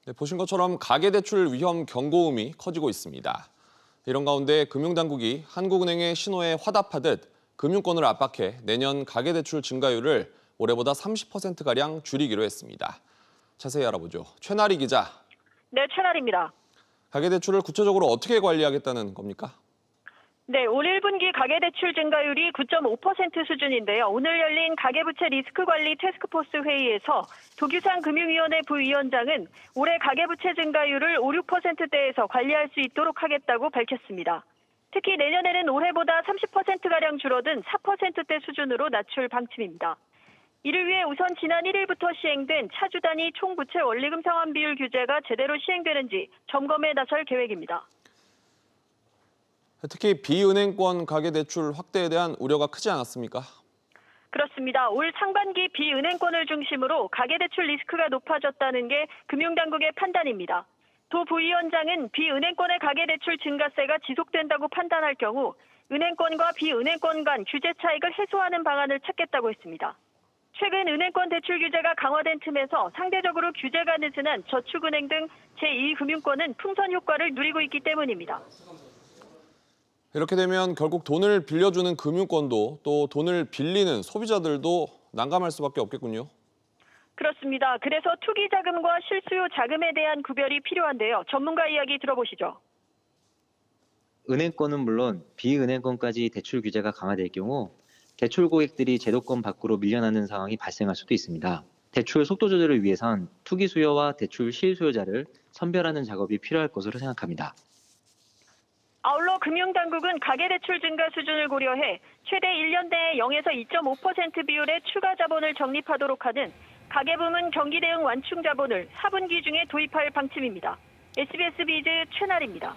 네, 보신 것처럼 가계대출 위험 경고음이 커지고 있습니다. 이런 가운데 금융당국이 한국은행의 신호에 화답하듯 금융권을 압박해 내년 가계대출 증가율을 올해보다 30%가량 줄이기로 했습니다. 자세히 알아보죠. 최나리 기자. 네, 최나리입니다. 가계대출을 구체적으로 어떻게 관리하겠다는 겁니까? 네, 올 1분기 가계대출 증가율이 9.5% 수준인데요. 오늘 열린 가계부채 리스크관리 태스크포스 회의에서 도규상 금융위원회 부위원장은 올해 가계부채 증가율을 5, 6%대에서 관리할 수 있도록 하겠다고 밝혔습니다. 특히 내년에는 올해보다 30%가량 줄어든 4%대 수준으로 낮출 방침입니다. 이를 위해 우선 지난 1일부터 시행된 차주 단위 총부채 원리금 상환 비율 규제가 제대로 시행되는지 점검에 나설 계획입니다. 특히 비은행권 가계대출 확대에 대한 우려가 크지 않았습니까? 그렇습니다. 올 상반기 비은행권을 중심으로 가계대출 리스크가 높아졌다는 게 금융당국의 판단입니다. 도 부위원장은 비은행권의 가계대출 증가세가 지속된다고 판단할 경우 은행권과 비은행권 간 규제 차익을 해소하는 방안을 찾겠다고 했습니다. 최근 은행권 대출 규제가 강화된 틈에서 상대적으로 규제가 느슨한 저축은행 등 제2금융권은 풍선 효과를 누리고 있기 때문입니다. 이렇게 되면 결국 돈을 빌려주는 금융권도 또 돈을 빌리는 소비자들도 난감할 수밖에 없겠군요. 그렇습니다. 그래서 투기 자금과 실수요 자금에 대한 구별이 필요한데요. 전문가 이야기 들어보시죠. 은행권은 물론 비은행권까지 대출 규제가 강화될 경우 대출 고객들이 제도권 밖으로 밀려나는 상황이 발생할 수도 있습니다. 대출 속도 조절을 위해선 투기 수요와 대출 실수요자를 선별하는 작업이 필요할 것으로 생각합니다. 아울러 금융당국은 가계대출 증가 수준을 고려해 최대 1년 내에 0에서 2.5% 비율의 추가 자본을 적립하도록 하는 가계부문 경기 대응 완충 자본을 4분기 중에 도입할 방침입니다. SBS 비즈 최나리입니다.